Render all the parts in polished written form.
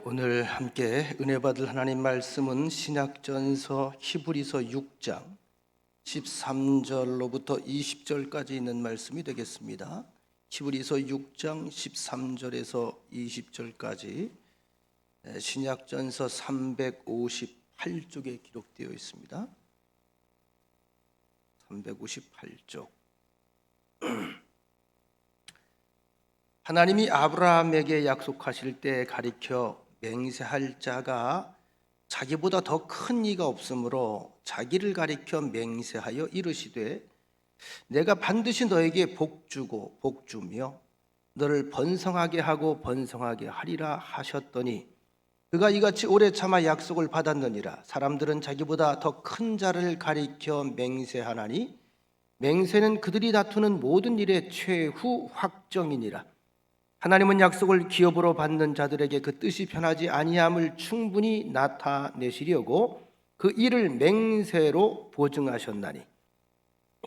오늘 함께 은혜 받을 하나님 말씀은 신약전서 히브리서 6장 13절로부터 20절까지 있는 말씀이 되겠습니다. 히브리서 6장 13절에서 20절까지 신약전서 358쪽에 기록되어 있습니다. 358쪽. 하나님이 아브라함에게 약속하실 때 가리켜 맹세할 자가 자기보다 더 큰 이가 없으므로 자기를 가리켜 맹세하여 이르시되 내가 반드시 너에게 복주고 복주며 너를 번성하게 하고 번성하게 하리라 하셨더니 그가 이같이 오래 참아 약속을 받았느니라. 사람들은 자기보다 더 큰 자를 가리켜 맹세하나니 맹세는 그들이 다투는 모든 일의 최후 확정이니라. 하나님은 약속을 기업으로 받는 자들에게 그 뜻이 변하지 아니함을 충분히 나타내시려고 그 일을 맹세로 보증하셨나니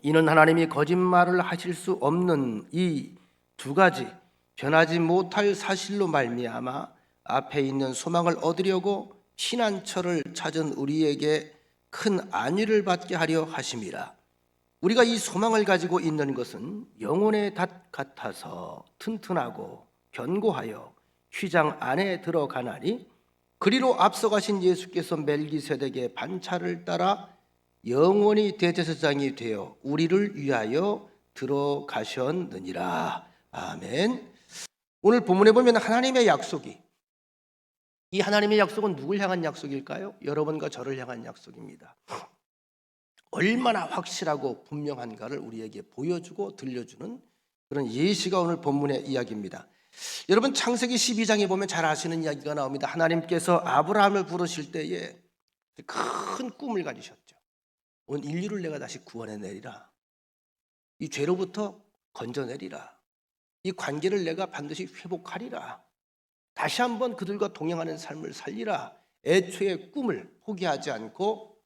이는 하나님이 거짓말을 하실 수 없는 이 두 가지 변하지 못할 사실로 말미암아 앞에 있는 소망을 얻으려고 피난처를 찾은 우리에게 큰 안위를 받게 하려 하심이라. 우리가 이 소망을 가지고 있는 것은 영혼의 닷 같아서 튼튼하고 견고하여 휘장 안에 들어가나니 그리로 앞서가신 예수께서 멜기세덱의 반차를 따라 영원히 대제사장이 되어 우리를 위하여 들어가셨느니라. 아멘. 오늘 본문에 보면 하나님의 약속이, 이 하나님의 약속은 누굴 향한 약속일까요? 여러분과 저를 향한 약속입니다. 얼마나 확실하고 분명한가를 우리에게 보여주고 들려주는 그런 예시가 오늘 본문의 이야기입니다. 여러분, 창세기 12장에 보면 잘 아시는 이야기가 나옵니다. 하나님께서 아브라함을 부르실 때에 큰 꿈을 가지셨죠. 온 인류를 내가 다시 구원해내리라. 이 죄로부터 건져내리라. 이 관계를 내가 반드시 회복하리라. 다시 한번 그들과 동행하는 삶을 살리라. 애초의 꿈을 포기하지 않고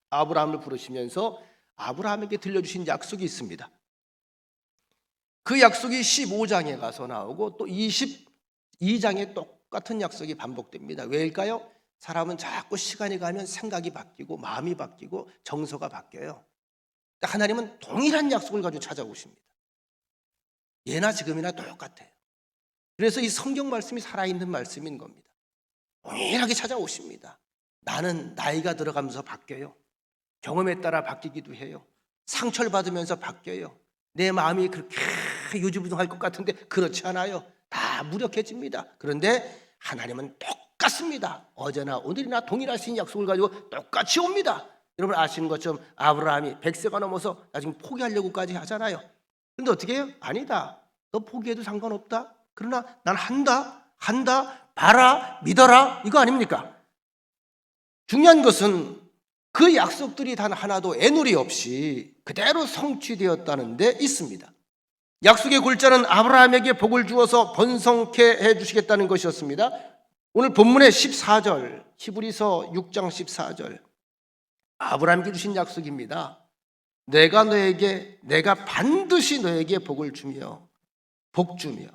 아브라함을 부르시면서 아브라함에게 들려주신 약속이 있습니다. 그 약속이 15장에 가서 나오고 또 22장에 똑같은 약속이 반복됩니다. 왜일까요? 사람은 자꾸 시간이 가면 생각이 바뀌고 마음이 바뀌고 정서가 바뀌어요. 하나님은 동일한 약속을 가지고 찾아오십니다. 예나 지금이나 똑같아요. 그래서 이 성경 말씀이 살아있는 말씀인 겁니다. 동일하게 찾아오십니다. 나는 나이가 들어가면서 바뀌어요. 경험에 따라 바뀌기도 해요. 상처를 받으면서 바뀌어요. 내 마음이 그렇게 유지부동할 것 같은데 그렇지 않아요. 다 무력해집니다. 그런데 하나님은 똑같습니다. 어제나 오늘이나 동일하신 약속을 가지고 똑같이 옵니다. 여러분 아시는 것처럼 아브라함이 100세가 넘어서 나중에 포기하려고까지 하잖아요. 그런데 어떻게 해요? 아니다. 너 포기해도 상관없다. 그러나 난 한다. 봐라, 믿어라. 이거 아닙니까? 중요한 것은 그 약속들이 단 하나도 애누리 없이 그대로 성취되었다는 데 있습니다. 약속의 골자는 아브라함에게 복을 주어서 번성케 해주시겠다는 것이었습니다. 오늘 본문의 14절, 히브리서 6장 14절, 아브라함에게 주신 약속입니다. 내가 반드시 너에게 복을 주며 복주며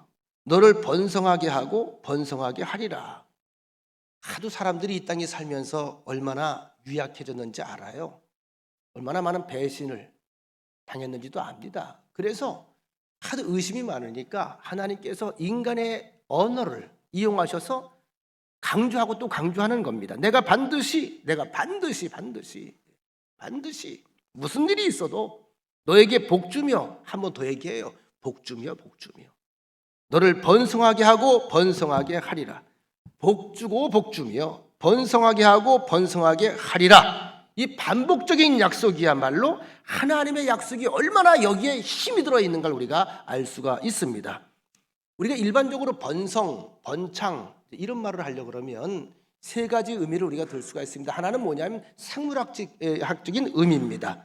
너를 번성하게 하고 번성하게 하리라. 하도 사람들이 이 땅에 살면서 얼마나 유약해졌는지 알아요. 얼마나 많은 배신을 당했는지도 압니다. 그래서 하도 의심이 많으니까 하나님께서 인간의 언어를 이용하셔서 강조하고 또 강조하는 겁니다. 내가 반드시 무슨 일이 있어도 너에게 복주며, 한 번 더 얘기해요. 복주며 너를 번성하게 하고 번성하게 하리라. 복주고 복주며 번성하게 하고 번성하게 하리라. 이 반복적인 약속이야말로 하나님의 약속이 얼마나 여기에 힘이 들어있는가를 우리가 알 수가 있습니다. 우리가 일반적으로 번성, 번창 이런 말을 하려고 그러면 세 가지 의미를 우리가 들 수가 있습니다. 하나는 뭐냐면 생물학적인 의미입니다.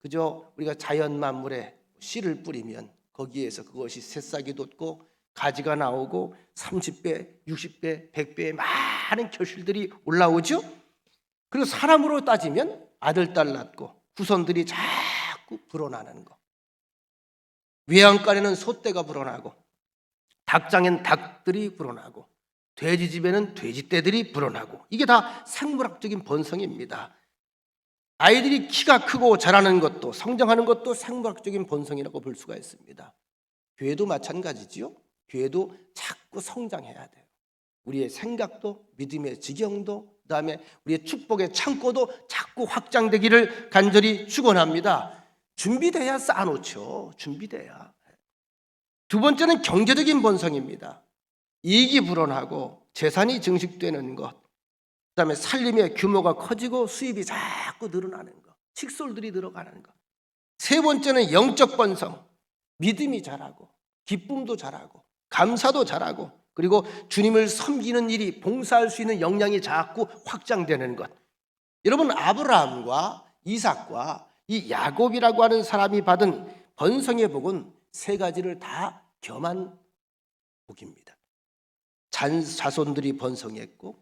그저 우리가 자연 만물에 씨를 뿌리면 거기에서 그것이 새싹이 돋고 가지가 나오고 30배, 60배, 100배의 많은 결실들이 올라오죠. 그리고 사람으로 따지면 아들, 딸 낳고 후손들이 자꾸 불어나는 거. 외양간에는 소떼가 불어나고 닭장엔 닭들이 불어나고 돼지 집에는 돼지떼들이 불어나고, 이게 다 생물학적인 본성입니다. 아이들이 키가 크고 자라는 것도, 성장하는 것도 생물학적인 본성이라고 볼 수가 있습니다. 교회도 마찬가지지요. 교회도 자꾸 성장해야 돼요. 우리의 생각도, 믿음의 지경도, 그다음에 우리의 축복의 창고도 자꾸 확장되기를 간절히 축원합니다. 준비돼야 쌓아놓죠. 준비돼야. 두 번째는 경제적인 본성입니다. 이익이 불어나고 재산이 증식되는 것, 그다음에 살림의 규모가 커지고 수입이 자꾸 늘어나는 것, 칙솔들이 늘어가는 것. 세 번째는 영적 본성, 믿음이 자라고 기쁨도 자라고 감사도 자라고, 그리고 주님을 섬기는 일이, 봉사할 수 있는 역량이 자꾸 확장되는 것. 여러분, 아브라함과 이삭과 이 야곱이라고 하는 사람이 받은 번성의 복은 세 가지를 다 겸한 복입니다. 자손들이 번성했고,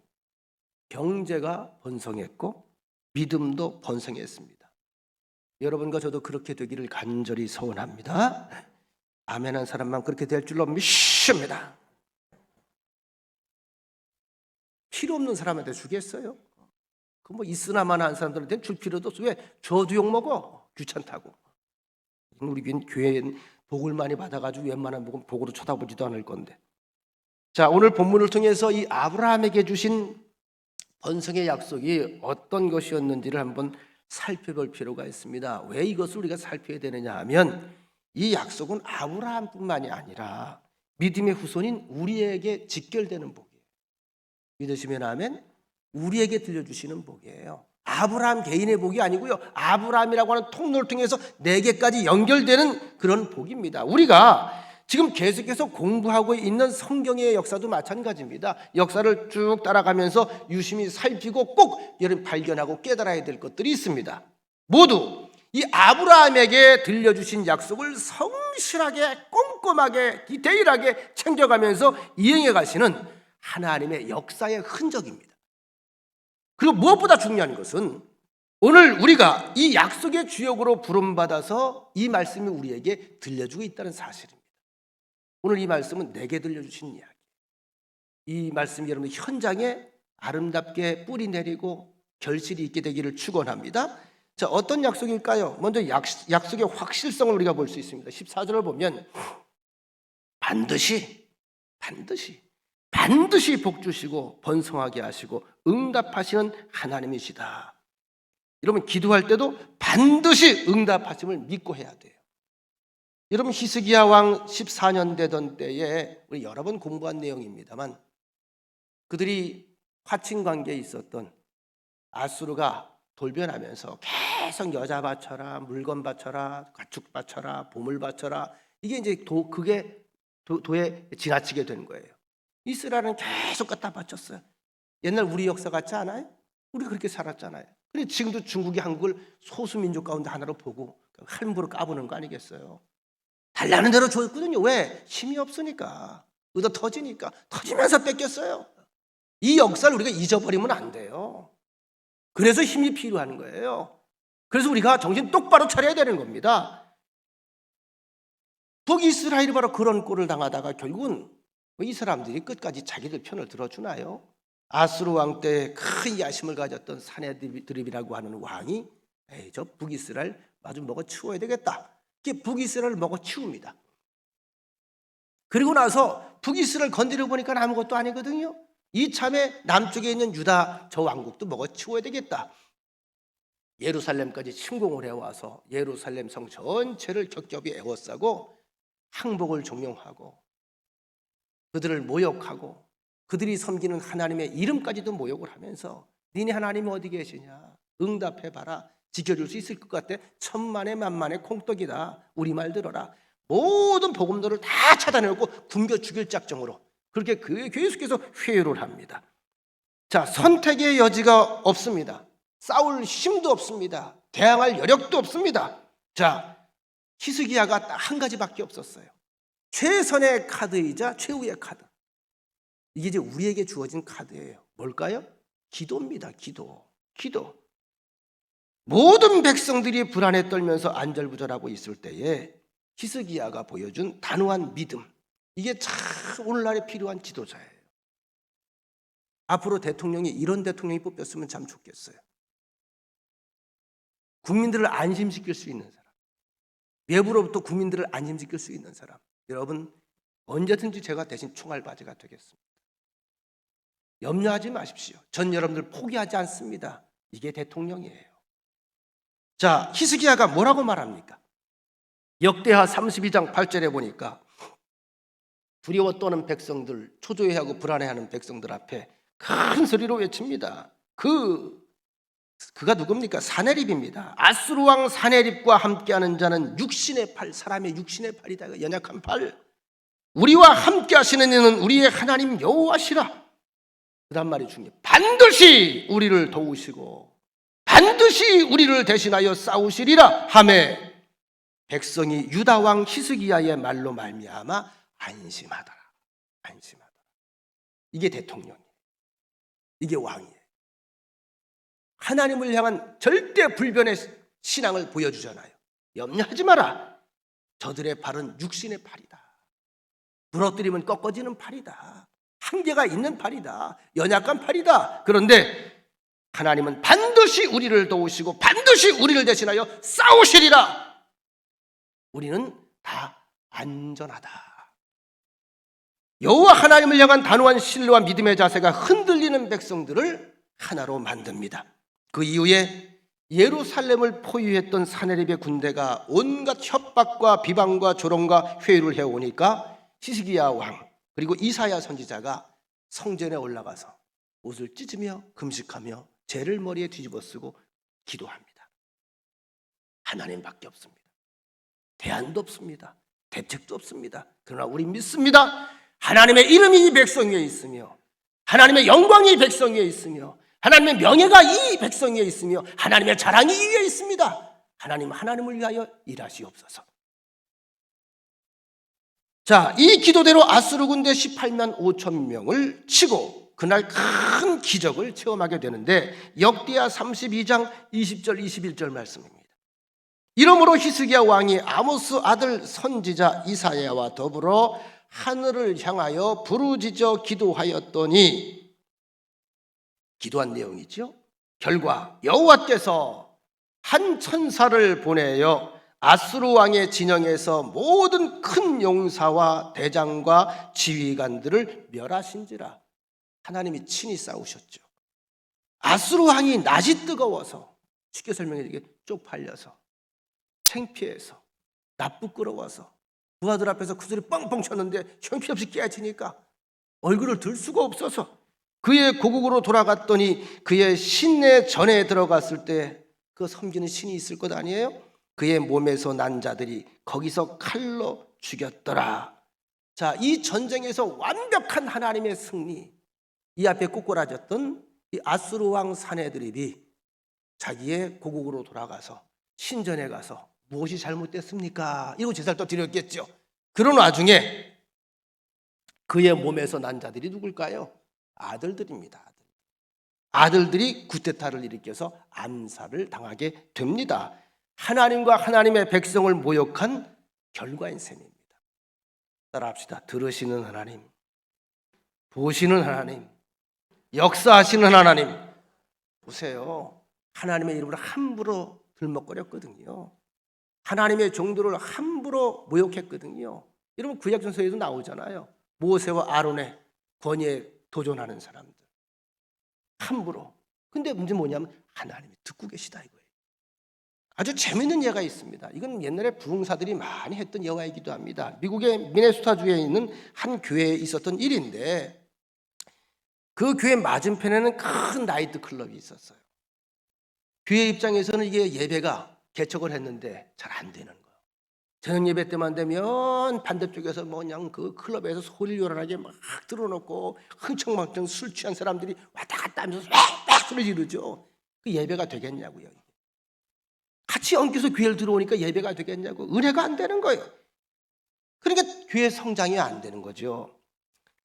경제가 번성했고, 믿음도 번성했습니다. 여러분과 저도 그렇게 되기를 간절히 소원합니다. 아멘한 사람만 그렇게 될 줄로 믿습니다. 필요 없는 사람한테 주겠어요? 그 뭐 있으나마나 한 사람들한테는 줄 필요도 없어. 왜? 저도 욕먹어. 귀찮다고. 우리 교회엔 복을 많이 받아가지고 웬만한 복은 복으로 쳐다보지도 않을 건데. 자, 오늘 본문을 통해서 이 아브라함에게 주신 번성의 약속이 어떤 것이었는지를 한번 살펴볼 필요가 있습니다. 왜 이것을 우리가 살펴야 되느냐 하면, 이 약속은 아브라함뿐만이 아니라 믿음의 후손인 우리에게 직결되는 복이에요. 믿으시면 아멘. 우리에게 들려주시는 복이에요. 아브라함 개인의 복이 아니고요, 아브라함이라고 하는 통로를 통해서 내게까지 연결되는 그런 복입니다. 우리가 지금 계속해서 공부하고 있는 성경의 역사도 마찬가지입니다. 역사를 쭉 따라가면서 유심히 살피고 꼭 여러분 발견하고 깨달아야 될 것들이 있습니다. 모두 이 아브라함에게 들려주신 약속을 성실하게, 꼼꼼하게, 디테일하게 챙겨가면서 이행해 가시는 하나님의 역사의 흔적입니다. 그리고 무엇보다 중요한 것은 오늘 우리가 이 약속의 주역으로 부름받아서 이 말씀이 우리에게 들려주고 있다는 사실입니다. 오늘 이 말씀은 내게 들려주신 이야기. 이 말씀이 여러분 현장에 아름답게 뿌리 내리고 결실이 있게 되기를 축원합니다. 자, 어떤 약속일까요? 먼저 약속의 확실성을 우리가 볼 수 있습니다. 14절을 보면 반드시 복 주시고 번성하게 하시고 응답하시는 하나님이시다. 여러분, 기도할 때도 반드시 응답하심을 믿고 해야 돼요. 여러분, 히스기야 왕 14년 되던 때에 우리 여러 번 공부한 내용입니다만, 그들이 화친 관계에 있었던 아수르가 돌변하면서 계속 여자 바쳐라, 물건 바쳐라, 가축 바쳐라, 보물 바쳐라, 이게 이제 그게 도에 지나치게 된 거예요. 이스라엘은 계속 갖다 바쳤어요. 옛날 우리 역사 같지 않아요? 우리 그렇게 살았잖아요. 근데 지금도 중국이 한국을 소수민족 가운데 하나로 보고 함부로 까부는 거 아니겠어요? 달라는 대로 줬거든요. 왜? 힘이 없으니까, 얻어 터지니까. 터지면서 뺏겼어요. 이 역사를 우리가 잊어버리면 안 돼요. 그래서 힘이 필요한 거예요. 그래서 우리가 정신 똑바로 차려야 되는 겁니다. 북이스라엘이 바로 그런 꼴을 당하다가 결국은 이 사람들이 끝까지 자기들 편을 들어주나요? 아수르 왕 때 큰 야심을 가졌던 사네드립이라고 하는 왕이 저 북이스라엘 마저 먹어치워야 되겠다. 이게 북이스라엘을 먹어치웁니다. 그리고 나서 북이스라엘 건드려 보니까 아무것도 아니거든요. 이참에 남쪽에 있는 유다 저 왕국도 먹어치워야 되겠다. 예루살렘까지 침공을 해와서 예루살렘 성 전체를 겹겹이 에워싸고 항복을 종용하고 그들을 모욕하고 그들이 섬기는 하나님의 이름까지도 모욕을 하면서 니네 하나님이 어디 계시냐, 응답해봐라, 지켜줄 수 있을 것 같아, 천만에 만만에 콩떡이다, 우리말 들어라, 모든 복음들을 다 차단해놓고 굶겨 죽일 작정으로 그렇게 계속해서 회유를 합니다. 자, 선택의 여지가 없습니다. 싸울 힘도 없습니다. 대항할 여력도 없습니다. 자, 히스기야가 딱 한 가지밖에 없었어요. 최선의 카드이자 최후의 카드. 이게 이제 우리에게 주어진 카드예요. 뭘까요? 기도입니다. 기도. 모든 백성들이 불안에 떨면서 안절부절하고 있을 때에 히스기야가 보여준 단호한 믿음. 이게 참 오늘날에 필요한 지도자예요. 앞으로 대통령이 이런 대통령이 뽑혔으면 참 좋겠어요. 국민들을 안심시킬 수 있는 사람, 외부로부터 국민들을 안심시킬 수 있는 사람. 여러분, 언제든지 제가 대신 총알바지가 되겠습니다. 염려하지 마십시오. 전 여러분들 포기하지 않습니다. 이게 대통령이에요. 자, 히스기야가 뭐라고 말합니까? 역대하 32장 8절에 보니까 두려워 떠는 백성들, 초조해하고 불안해하는 백성들 앞에 큰 소리로 외칩니다. 그가 누굽니까? 사네립입니다. 아수르 왕 사네립과 함께하는 자는 육신의 팔, 사람의 육신의 팔이다. 연약한 팔. 우리와 함께하시는 이는 우리의 하나님 여호와시라. 그다음 말이 중요해요. 반드시 우리를 도우시고 반드시 우리를 대신하여 싸우시리라 하매 백성이 유다 왕 히스기야의 말로 말미암아 안심하더라. 안심하더라. 이게 대통령이에요. 이게 왕이에요. 하나님을 향한 절대 불변의 신앙을 보여주잖아요. 염려하지 마라. 저들의 팔은 육신의 팔이다. 부러뜨리면 꺾어지는 팔이다. 한계가 있는 팔이다. 연약한 팔이다. 그런데 하나님은 반드시 우리를 도우시고 반드시 우리를 대신하여 싸우시리라. 우리는 다 안전하다. 여호와 하나님을 향한 단호한 신뢰와 믿음의 자세가 흔들리는 백성들을 하나로 만듭니다. 그 이후에 예루살렘을 포위했던 사네립의 군대가 온갖 협박과 비방과 조롱과 회유를 해오니까 히스기야 왕 그리고 이사야 선지자가 성전에 올라가서 옷을 찢으며 금식하며 죄를 머리에 뒤집어 쓰고 기도합니다. 하나님밖에 없습니다. 대안도 없습니다. 대책도 없습니다. 그러나 우리 믿습니다. 하나님의 이름이 이 백성 위에 있으며 하나님의 영광이 이 백성 위에 있으며 하나님의 명예가 이 백성 위에 있으며 하나님의 자랑이 이 위에 있습니다. 하나님을 위하여 일하시옵소서. 자, 이 기도대로 아수르 군대 18만 5천 명을 치고 그날 큰 기적을 체험하게 되는데 역대하 32장 20절 21절 말씀입니다. 이러므로 히스기야 왕이 아모스 아들 선지자 이사야와 더불어 하늘을 향하여 부르짖어 기도하였더니 기도한 내용이죠. 결과 여호와께서 한 천사를 보내어 아수르 왕의 진영에서 모든 큰 용사와 대장과 지휘관들을 멸하신지라. 하나님이 친히 싸우셨죠. 아수르 왕이 낯이 뜨거워서 쉽게 설명해 쪽팔려서 창피해서 나쁘끄러워서 부하들 앞에서 그 소리 뻥뻥 쳤는데 형편없이 깨어지니까 얼굴을 들 수가 없어서 그의 고국으로 돌아갔더니 그의 신내 전에 들어갔을 때 그 섬기는 신이 있을 것 아니에요? 그의 몸에서 난 자들이 거기서 칼로 죽였더라. 자, 이 전쟁에서 완벽한 하나님의 승리, 이 앞에 꼬꾸라졌던 이 아수르 왕 사네드립이 자기의 고국으로 돌아가서 신전에 가서 무엇이 잘못됐습니까? 이러고 제사를 또 드렸겠죠. 그런 와중에 그의 몸에서 난 자들이 누굴까요? 아들들입니다. 아들들이 쿠데타를 일으켜서 암살을 당하게 됩니다. 하나님과 하나님의 백성을 모욕한 결과인 셈입니다. 따라합시다. 들으시는 하나님, 보시는 하나님, 역사하시는 하나님. 보세요. 하나님의 이름으로 함부로 들먹거렸거든요. 하나님의 종들을 함부로 모욕했거든요. 여러분 구약성서에도 나오잖아요. 모세와 아론의 권위에 도전하는 사람들 함부로. 근데 문제 뭐냐면 하나님이 듣고 계시다 이거예요. 아주 재미있는 예가 있습니다. 이건 옛날에 부흥사들이 많이 했던 예화이기도 합니다. 미국의 미네소타주에 있는 한 교회에 있었던 일인데 그 교회 맞은편에는 큰 나이트 클럽이 있었어요. 교회 입장에서는 이게 예배가 개척을 했는데 잘 안 되는 거예요. 저녁 예배 때만 되면 반대쪽에서 그냥 그 클럽에서 소리를 요란하게 막 들어놓고 흥청망청 술 취한 사람들이 왔다 갔다 하면서 막 소리 지르죠. 그 예배가 되겠냐고요. 같이 엉켜서 교회를 들어오니까 예배가 되겠냐고. 은혜가 안 되는 거예요. 그러니까 교회 성장이 안 되는 거죠.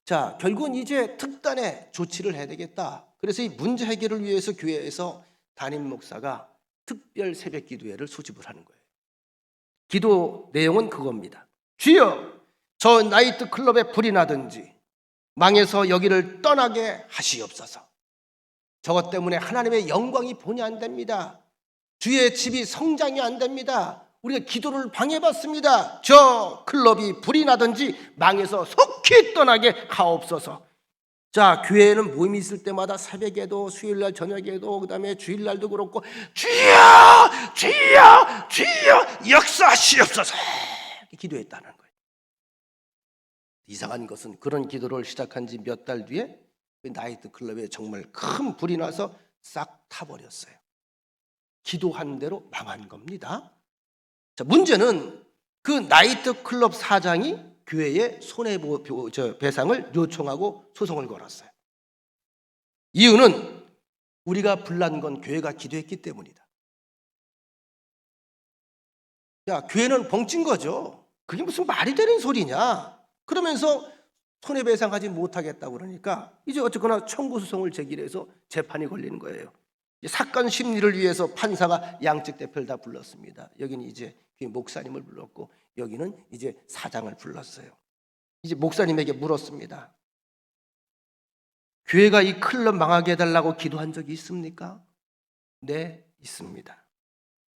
자, 결국은 이제 특단의 조치를 해야 되겠다. 그래서 이 문제 해결을 위해서 교회에서 담임 목사가 특별 새벽 기도회를 소집을 하는 거예요. 기도 내용은 그겁니다. 주여, 저 나이트 클럽에 불이 나든지 망해서 여기를 떠나게 하시옵소서. 저것 때문에 하나님의 영광이 본이 안 됩니다. 주의 집이 성장이 안 됩니다. 우리가 기도를 방해받습니다. 저 클럽이 불이 나든지 망해서 속히 떠나게 하옵소서. 자, 교회에는 모임이 있을 때마다 새벽에도 수요일날 저녁에도 그다음에 주일날도 그렇고 주여 주여 주여 역사하시옵소서 기도했다는 거예요. 이상한 것은 그런 기도를 시작한 지 몇 달 뒤에 그 나이트 클럽에 정말 큰 불이 나서 싹 타버렸어요. 기도한 대로 망한 겁니다. 자, 문제는 그 나이트 클럽 사장이 교회에 손해배상을 요청하고 소송을 걸었어요. 이유는 우리가 불난 건 교회가 기도했기 때문이다. 야, 교회는 벙찐 거죠. 그게 무슨 말이 되는 소리냐. 그러면서 손해배상하지 못하겠다고 그러니까 이제 어쨌거나 청구 소송을 제기해서 재판이 걸리는 거예요. 사건 심리를 위해서 판사가 양측 대표를 다 불렀습니다. 여기는 이제 목사님을 불렀고 여기는 이제 사장을 불렀어요. 이제 목사님에게 물었습니다. 교회가 이 클럽 망하게 해달라고 기도한 적이 있습니까? 네, 있습니다.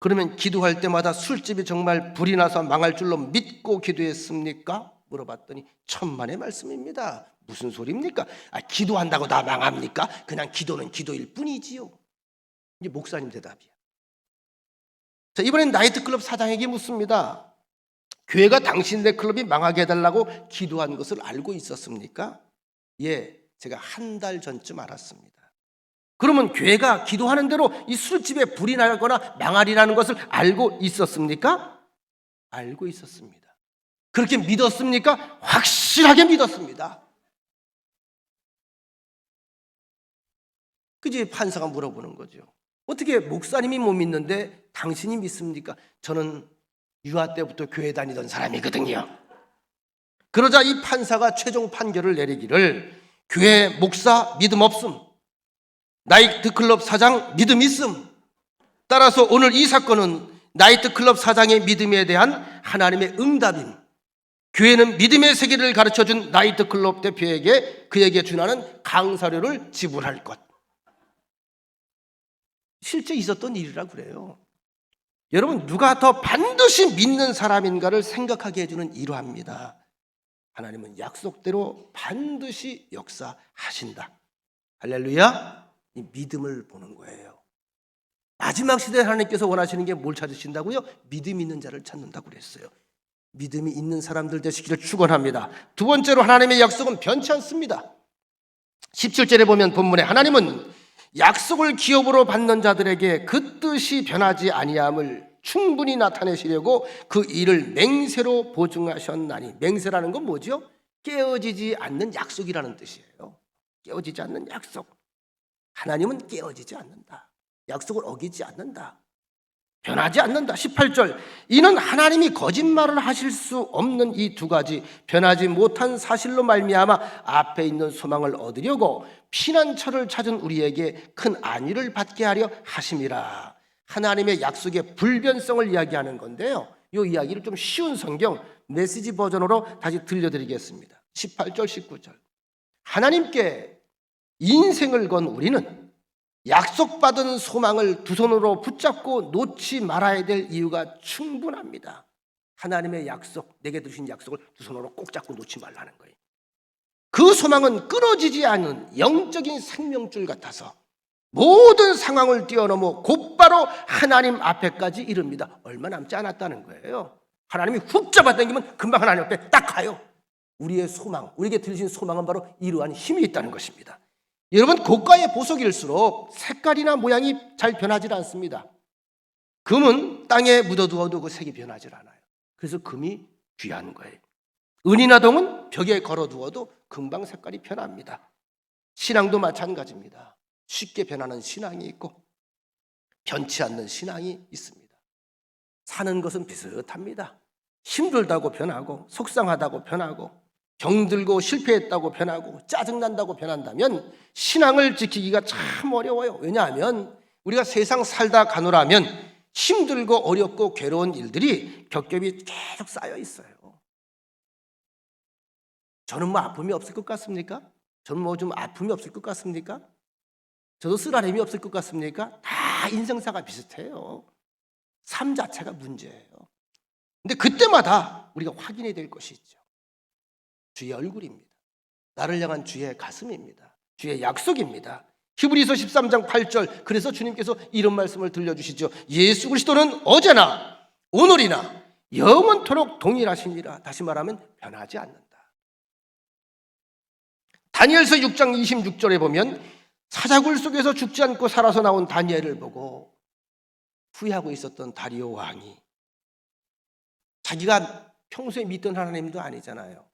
그러면 기도할 때마다 술집이 정말 불이 나서 망할 줄로 믿고 기도했습니까? 물어봤더니 천만의 말씀입니다. 무슨 소리입니까? 기도한다고 다 망합니까? 그냥 기도는 기도일 뿐이지요. 이제 목사님 대답이야. 자, 이번엔 나이트클럽 사장에게 묻습니다. 교회가 당신네 클럽이 망하게 해달라고 기도한 것을 알고 있었습니까? 예, 제가 한 달 전쯤 알았습니다. 그러면 교회가 기도하는 대로 이 술집에 불이 나거나 망하리라는 것을 알고 있었습니까? 알고 있었습니다. 그렇게 믿었습니까? 확실하게 믿었습니다. 그지 판사가 물어보는 거죠. 어떻게 목사님이 못 믿는데 당신이 믿습니까? 저는 유아 때부터 교회 다니던 사람이거든요. 그러자 이 판사가 최종 판결을 내리기를 교회 목사 믿음 없음, 나이트클럽 사장 믿음 있음. 따라서 오늘 이 사건은 나이트클럽 사장의 믿음에 대한 하나님의 응답임. 교회는 믿음의 세계를 가르쳐준 나이트클럽 대표에게 그에게 준하는 강사료를 지불할 것. 실제 있었던 일이라 그래요. 여러분, 누가 더 반드시 믿는 사람인가를 생각하게 해주는 일화입니다. 하나님은 약속대로 반드시 역사하신다. 할렐루야. 이 믿음을 보는 거예요. 마지막 시대에 하나님께서 원하시는 게 뭘 찾으신다고요? 믿음 있는 자를 찾는다고 그랬어요. 믿음이 있는 사람들 되시기를 축원합니다. 두 번째로 하나님의 약속은 변치 않습니다. 17절에 보면 본문에 하나님은 약속을 기업으로 받는 자들에게 그 뜻이 변하지 아니함을 충분히 나타내시려고 그 일을 맹세로 보증하셨나니. 맹세라는 건 뭐죠? 깨어지지 않는 약속이라는 뜻이에요. 깨어지지 않는 약속. 하나님은 깨어지지 않는다. 약속을 어기지 않는다. 변하지 않는다. 18절. 이는 하나님이 거짓말을 하실 수 없는 이 두 가지 변하지 못한 사실로 말미암아 앞에 있는 소망을 얻으려고 피난처를 찾은 우리에게 큰 안위를 받게 하려 하심이라. 하나님의 약속의 불변성을 이야기하는 건데요. 이 이야기를 좀 쉬운 성경 메시지 버전으로 다시 들려드리겠습니다. 18절 19절. 하나님께 인생을 건 우리는 약속받은 소망을 두 손으로 붙잡고 놓지 말아야 될 이유가 충분합니다. 하나님의 약속, 내게 주신 약속을 두 손으로 꼭 잡고 놓지 말라는 거예요. 그 소망은 끊어지지 않은 영적인 생명줄 같아서 모든 상황을 뛰어넘어 곧바로 하나님 앞에까지 이릅니다. 얼마 남지 않았다는 거예요. 하나님이 훅 잡아당기면 금방 하나님 앞에 딱 가요. 우리의 소망, 우리에게 들으신 소망은 바로 이러한 힘이 있다는 것입니다. 여러분, 고가의 보석일수록 색깔이나 모양이 잘 변하지 않습니다. 금은 땅에 묻어두어도 그 색이 변하지 않아요. 그래서 금이 귀한 거예요. 은이나 동은 벽에 걸어두어도 금방 색깔이 변합니다. 신앙도 마찬가지입니다. 쉽게 변하는 신앙이 있고 변치 않는 신앙이 있습니다. 사는 것은 비슷합니다. 힘들다고 변하고 속상하다고 변하고 병들고 실패했다고 변하고 짜증난다고 변한다면 신앙을 지키기가 참 어려워요. 왜냐하면 우리가 세상 살다 가노라면 힘들고 어렵고 괴로운 일들이 겹겹이 계속 쌓여 있어요. 저는 뭐 아픔이 없을 것 같습니까? 저는 뭐 좀 아픔이 없을 것 같습니까? 저도 쓰라림이 없을 것 같습니까? 다 인생사가 비슷해요. 삶 자체가 문제예요. 근데 그때마다 우리가 확인해야 될 것이 있죠. 주의 얼굴입니다. 나를 향한 주의 가슴입니다. 주의 약속입니다. 히브리서 13장 8절, 그래서 주님께서 이런 말씀을 들려주시죠. 예수 그리스도는 어제나 오늘이나 영원토록 동일하시니라. 다시 말하면 변하지 않는다. 다니엘서 6장 26절에 보면 사자굴 속에서 죽지 않고 살아서 나온 다니엘을 보고 후회하고 있었던 다리오 왕이, 자기가 평소에 믿던 하나님도 아니잖아요.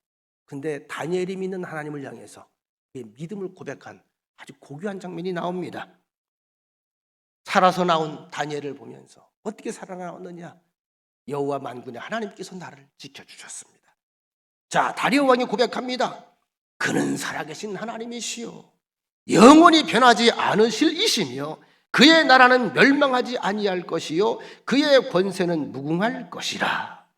근데 다니엘이 믿는 하나님을 향해서 믿음을 고백한 아주 고귀한 장면이 나옵니다. 살아서 나온 다니엘을 보면서 어떻게 살아나왔느냐? 여호와 만군의 하나님께서 나를 지켜주셨습니다. 자, 다리오 왕이 고백합니다. 그는 살아계신 하나님이시요 영원히 변하지 않으실 이시며 그의 나라는 멸망하지 아니할 것이요 그의 권세는 무궁할 것이라.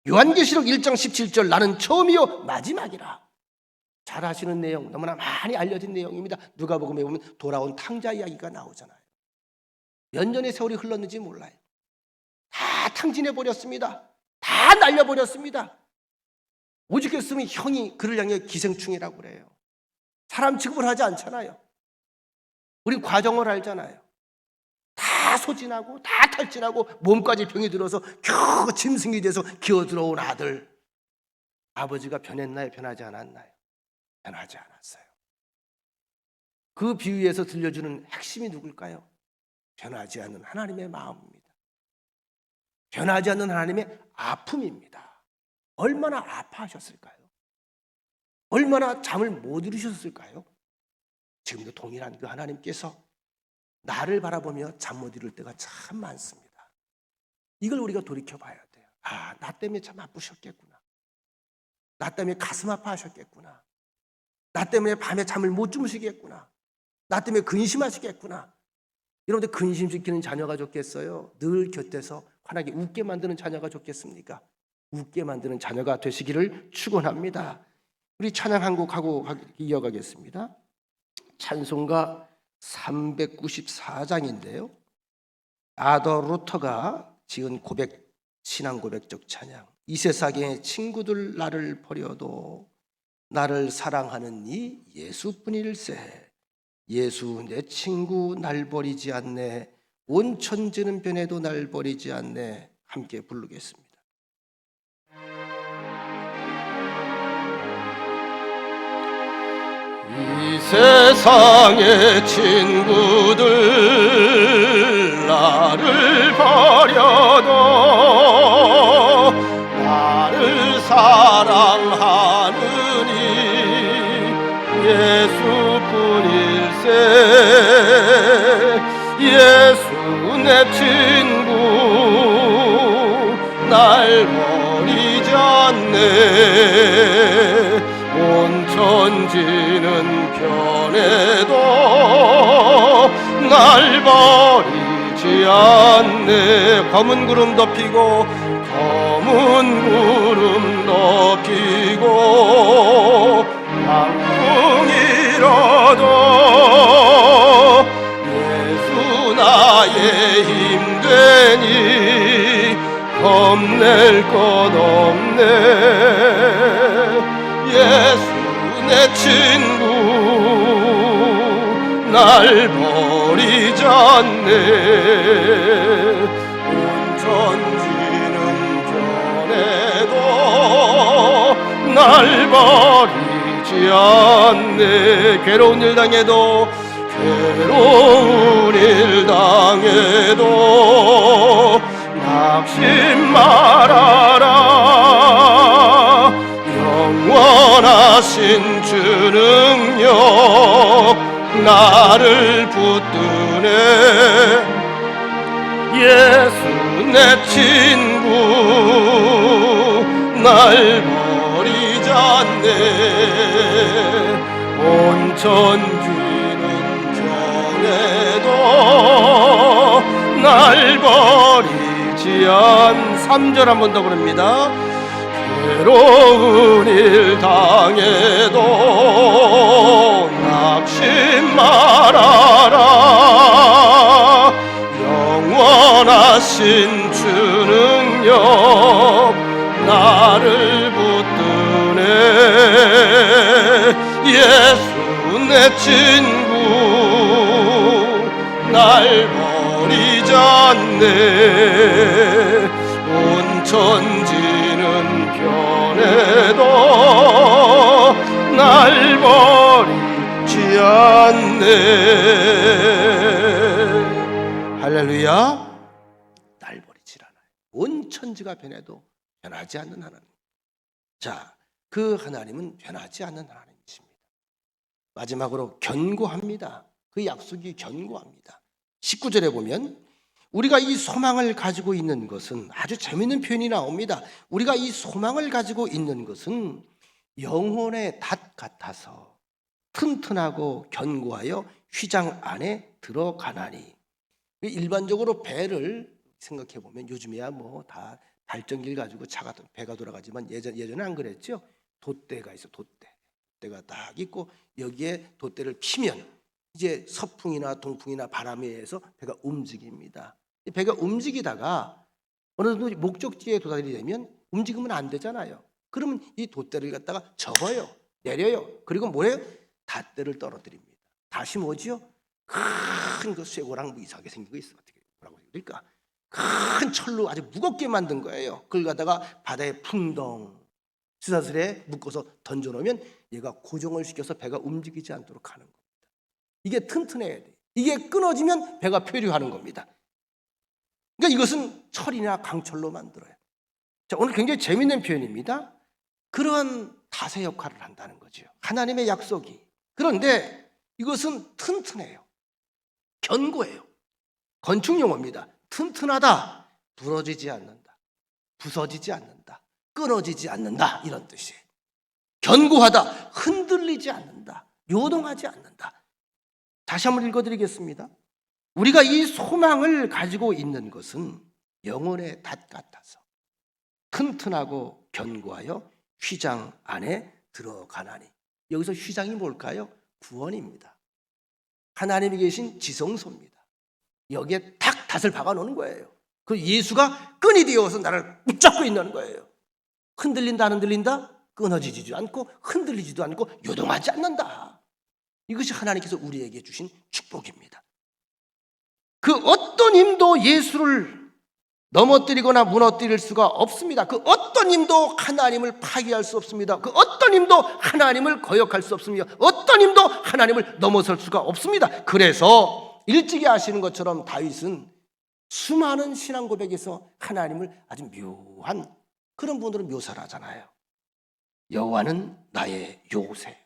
요한계시록 1장 17절, 나는 처음이요 마지막이라. 잘 아시는 내용, 너무나 많이 알려진 내용입니다. 누가복음에 보면 돌아온 탕자 이야기가 나오잖아요. 몇 년의 세월이 흘렀는지 몰라요. 다 탕진해버렸습니다. 다 날려버렸습니다. 오죽했으면 형이 그를 향해 기생충이라고 그래요. 사람 취급을 하지 않잖아요. 우리 과정을 알잖아요. 다 소진하고 다 탈진하고 몸까지 병이 들어서 겨우 짐승이 돼서 기어들어온 아들. 아버지가 변했나요? 변하지 않았나요? 변하지 않았어요. 그 비유에서 들려주는 핵심이 누굴까요? 변하지 않는 하나님의 마음입니다. 변하지 않는 하나님의 아픔입니다. 얼마나 아파하셨을까요? 얼마나 잠을 못 이루셨을까요? 지금도 동일한 그 하나님께서 나를 바라보며 잠 못 이룰 때가 참 많습니다. 이걸 우리가 돌이켜봐야 돼요. 아, 나 때문에 참 아프셨겠구나. 나 때문에 가슴 아파하셨겠구나. 나 때문에 밤에 잠을 못 주무시겠구나. 나 때문에 근심하시겠구나. 여러분들 근심시키는 자녀가 좋겠어요? 늘 곁에서 환하게 웃게 만드는 자녀가 좋겠습니까? 웃게 만드는 자녀가 되시기를 축원합니다. 우리 찬양 한 곡 하고 이어가겠습니다. 찬송가 394장인데요. 아더 루터가 지은 고백, 신앙 고백적 찬양. 이 세상의 친구들 나를 버려도 나를 사랑하는 이 예수뿐일세. 예수 내 친구 날 버리지 않네. 온 천지는 변해도 날 버리지 않네. 함께 부르겠습니다. 이 세상의 친구들 나를 버려도 나를 사랑하느니 예수뿐일세. 예수 내 친구 날 버리지 않네. 온 천지는 변해도 날 버리지 않네. 검은 구름 덮이고 검은 구름 덮이고 광풍이라도 예수 나의 힘 되니 겁낼 것 없네. 예수 내 친구 날 버리지 않네. 온 천지는 변해도 날 버리지 않네. 괴로운 일 당해도 괴로운 일 당해도 낙심 말아라. 영원하신 주 능력 나를 붙드네. 예수 내 친구 날 버리지 않네. 온 천지는 변해도 날 버리지 않. 3절 한 번 더 부릅니다. 괴로운 일 당해도 낙심 말아라. 영원하신 주 능력 나를 붙드네. 예수 내 친구 날 버리지 않네. 온 천지는 변해도 날 버리지 않네. 할렐루야. 날 버리지 않아요. 온 천지가 변해도 변하지 않는 하나님. 자, 그 하나님은 변하지 않는 하나님이십니다. 마지막으로 견고합니다. 그 약속이 견고합니다. 19절에 보면 우리가 이 소망을 가지고 있는 것은, 아주 재미있는 표현이 나옵니다. 우리가 이 소망을 가지고 있는 것은 영혼의 닷 같아서 튼튼하고 견고하여 휘장 안에 들어가나니. 일반적으로 배를 생각해 보면 요즘이야 뭐 다 발전기를 가지고 배가 돌아가지만 예전에 안 그랬죠. 돛대가 있어. 돛대가 딱 있고 여기에 돛대를 피면 이제 서풍이나 동풍이나 바람에 의해서 배가 움직입니다. 배가 움직이다가 어느 정도 목적지에 도달이 되면 움직이면 안 되잖아요. 그러면 이 돛대를 갖다가 접어요. 내려요. 그리고 뭐예요? 닷대를 떨어뜨립니다. 다시 뭐지요? 큰 그 쇠고랑 뭐 이상하게 생긴 거 있어. 어떻게 뭐라고 해야 될까? 큰 철로 아주 무겁게 만든 거예요. 그걸 갖다가 바다에 풍덩 수사슬에 묶어서 던져놓으면 얘가 고정을 시켜서 배가 움직이지 않도록 하는 겁니다. 이게 튼튼해야 돼. 이게 끊어지면 배가 표류하는 겁니다. 그러니까 이것은 철이나 강철로 만들어요. 자, 오늘 굉장히 재미있는 표현입니다. 그러한 다세 역할을 한다는 거죠. 하나님의 약속이. 그런데 이것은 튼튼해요. 견고해요. 건축 용어입니다. 튼튼하다, 부러지지 않는다, 부서지지 않는다, 끊어지지 않는다, 이런 뜻이에요. 견고하다, 흔들리지 않는다, 요동하지 않는다. 다시 한번 읽어드리겠습니다. 우리가 이 소망을 가지고 있는 것은 영혼의 닷 같아서 튼튼하고 견고하여 휘장 안에 들어가나니. 여기서 휘장이 뭘까요? 구원입니다. 하나님이 계신 지성소입니다. 여기에 탁 닷을 박아놓는 거예요. 그 예수가 끈이 되어서 나를 붙잡고 있는 거예요. 흔들린다 안 흔들린다? 끊어지지도 않고 흔들리지도 않고 요동하지 않는다. 이것이 하나님께서 우리에게 주신 축복입니다. 그 어떤 힘도 예수를 넘어뜨리거나 무너뜨릴 수가 없습니다. 그 어떤 힘도 하나님을 파괴할 수 없습니다. 그 어떤 힘도 하나님을 거역할 수 없습니다. 어떤 힘도 하나님을 넘어설 수가 없습니다. 그래서 일찍이 아시는 것처럼 다윗은 수많은 신앙 고백에서 하나님을 아주 묘한 그런 분들은 묘사를 하잖아요. 여호와는 나의 요새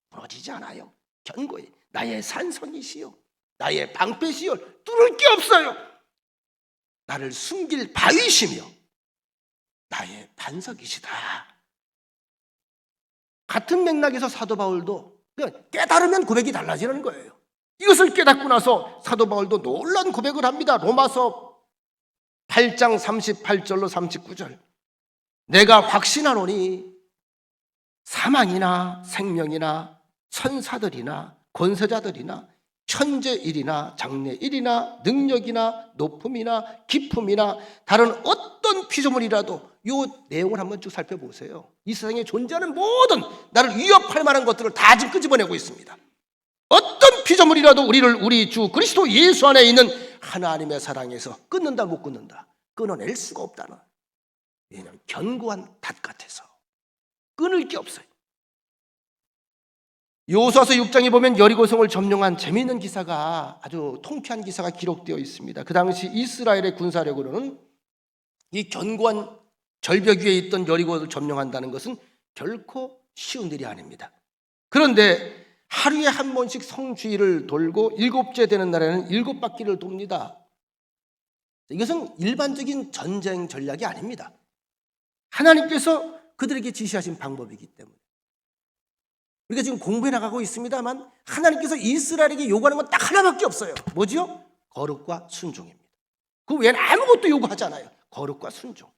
무너지지 않아요. 견고히 나의 산성이시요 나의 방패시요 뚫을 게 없어요. 나를 숨길 바위시며 나의 반석이시다. 같은 맥락에서 사도 바울도 깨달으면 고백이 달라지는 거예요. 이것을 깨닫고 나서 사도 바울도 놀라운 고백을 합니다. 로마서 8장 38절로 39절. 내가 확신하노니 사망이나 생명이나 천사들이나 권세자들이나 천재일이나 장래일이나 능력이나 높음이나 깊음이나 다른 어떤 피조물이라도 이 내용을 한번 쭉 살펴보세요. 이 세상에 존재하는 모든 나를 위협할 만한 것들을 다 지금 끄집어내고 있습니다. 어떤 피조물이라도 우리 주 그리스도 예수 안에 있는 하나님의 사랑에서 끊는다 못 끊는다? 끊어낼 수가 없다는. 왜냐하면 견고한 닷 같아서 끊을 게 없어요. 여호수아서 6장에 보면 여리고성을 점령한 재미있는 기사가, 아주 통쾌한 기사가 기록되어 있습니다. 그 당시 이스라엘의 군사력으로는 이 견고한 절벽 위에 있던 여리고를 점령한다는 것은 결코 쉬운 일이 아닙니다. 그런데 하루에 한 번씩 성 주위를 돌고 7째 되는 날에는 7바퀴를 돕니다. 이것은 일반적인 전쟁 전략이 아닙니다. 하나님께서 그들에게 지시하신 방법이기 때문에. 우리가 지금 공부해 나가고 있습니다만 하나님께서 이스라엘에게 요구하는 건 딱 하나밖에 없어요. 뭐지요? 거룩과 순종입니다. 그 외에는 아무것도 요구하지 않아요. 거룩과 순종.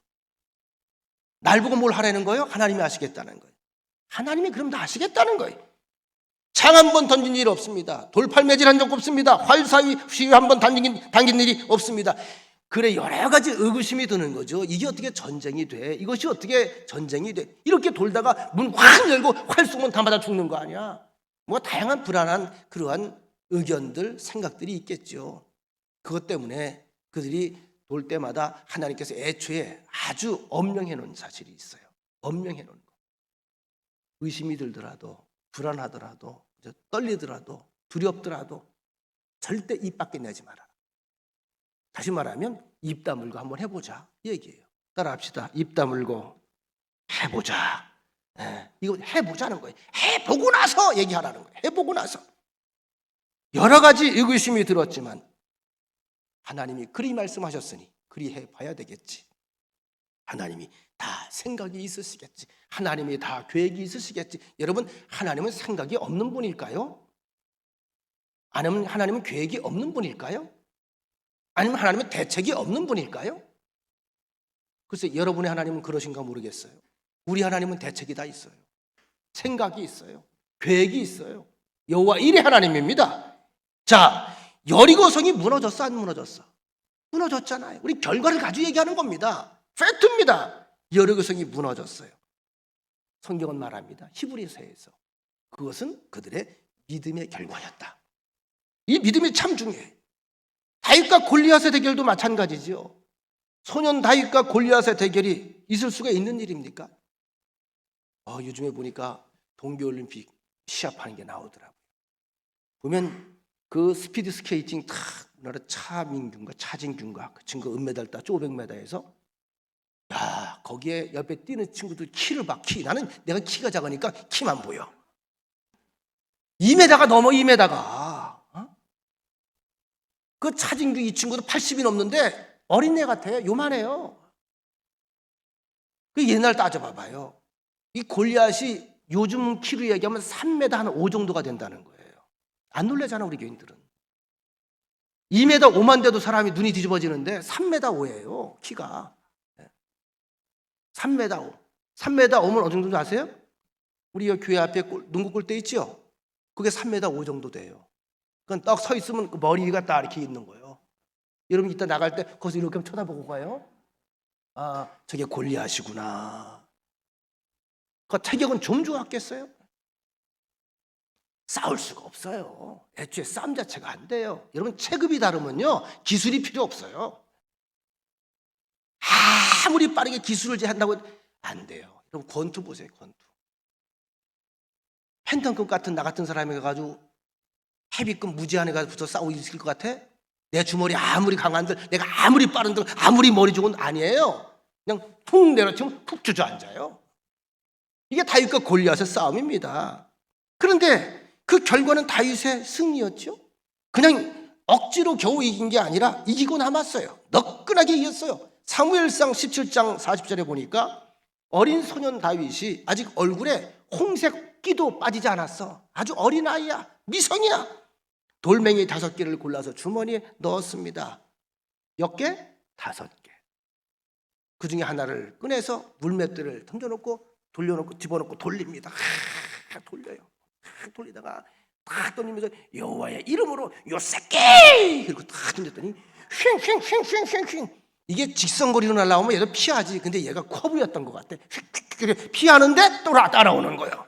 날 보고 뭘 하라는 거예요? 하나님이 하시겠다는 거예요. 하나님이 그럼 다 하시겠다는 거예요. 창 한 번 던진 일이 없습니다. 돌팔매질 한 적 없습니다. 활사위 한 번 당긴 일이 없습니다. 그래, 여러 가지 의구심이 드는 거죠. 이게 어떻게 전쟁이 돼? 이것이 어떻게 전쟁이 돼? 이렇게 돌다가 문 확 열고 활 쏘면 다 맞아 죽는 거 아니야? 뭐 다양한 불안한 그러한 의견들, 생각들이 있겠죠. 그것 때문에 그들이 돌 때마다 하나님께서 애초에 아주 엄명해 놓은 사실이 있어요. 엄명해 놓은 거. 의심이 들더라도, 불안하더라도, 떨리더라도, 두렵더라도 절대 입 밖에 내지 마라. 다시 말하면 입 다물고 한번 해보자 얘기예요. 따라합시다. 입 다물고 해보자. 이거 해보자는 거예요. 해보고 나서 얘기하라는 거예요. 해보고 나서. 여러 가지 의구심이 들었지만 하나님이 그리 말씀하셨으니 그리 해봐야 되겠지. 하나님이 다 생각이 있으시겠지. 하나님이 다 계획이 있으시겠지. 여러분, 하나님은 생각이 없는 분일까요? 아니면 하나님은 계획이 없는 분일까요? 아니면 하나님은 대책이 없는 분일까요? 글쎄, 여러분의 하나님은 그러신가 모르겠어요. 우리 하나님은 대책이 다 있어요. 생각이 있어요. 계획이 있어요. 여호와 일의 하나님입니다. 자, 여리고성이 무너졌어, 안 무너졌어? 무너졌잖아요. 우리 결과를 가지고 얘기하는 겁니다. 팩트입니다. 여리고성이 무너졌어요. 성경은 말합니다. 히브리서에서 그것은 그들의 믿음의 결과였다. 이 믿음이 참 중요해요. 다윗과 골리앗의 대결도 마찬가지죠. 소년 다윗과 골리앗의 대결이 있을 수가 있는 일입니까? 요즘에 보니까 동계올림픽 시합하는 게 나오더라고요. 보면 그 스피드 스케이팅 우리나라 차진균가 그 친구 은메달 따 500m에서 야, 거기에 옆에 뛰는 친구들 키를 봐. 나는 내가 키가 작으니까 키만 보여. 2m가 넘어. 2m가. 그 차진규 이 친구도 80이 넘는데 어린애 같아요. 요만해요. 그 옛날 따져봐봐요. 이 골리앗이 요즘 키로 얘기하면 3m 한 5 정도가 된다는 거예요. 안 놀라잖아, 우리 교인들은. 2m 5만 돼도 사람이 눈이 뒤집어지는데 3m 5예요, 키가. 3m 5. 3m 5면 어느 정도 아세요? 우리 교회 앞에 농구 골대 있죠? 그게 3m 5 정도 돼요. 그건 딱 서 있으면 그 머리가 딱 이렇게 있는 거예요. 여러분 이따 나갈 때 거기서 이렇게 한번 쳐다보고 가요. 아, 저게 골리앗이구나. 그 체격은 좀 좋았겠어요? 싸울 수가 없어요. 애초에 싸움 자체가 안 돼요. 여러분 체급이 다르면요 기술이 필요 없어요. 아무리 빠르게 기술을 한다고 안 돼요. 여러분 권투 보세요. 권투. 팬텀급 같은 나 같은 사람이 가가지고 헤비급 무제한에 가서 붙어 싸우고 있을 것 같아? 내 주머니 아무리 강한들, 내가 아무리 빠른들, 아무리 머리 좋은 아니에요. 그냥 툭 내려치면 푹 주저앉아요. 이게 다윗과 골리앗의 싸움입니다. 그런데 그 결과는 다윗의 승리였죠. 그냥 억지로 겨우 이긴 게 아니라 이기고 남았어요. 너끈하게 이겼어요. 사무엘상 17장 40절에 보니까 어린 소년 다윗이 아직 얼굴에 홍색 끼도 빠지지 않았어. 아주 어린아이야. 미성이야. 돌멩이 5개를 골라서 주머니에 넣었습니다. 몇 개? 5개. 그 중에 하나를 꺼내서 물맷들을 던져놓고 돌려놓고 집어넣고 돌립니다. 돌려요. 돌리다가 탁 던지면서 여호와의 이름으로 요새끼! 그리고 탁 던졌더니 휙 이게 직선거리로 날아오면 얘도 피하지. 근데 얘가 커브였던 것 같아. 피하는데 또 따라오는 거예요.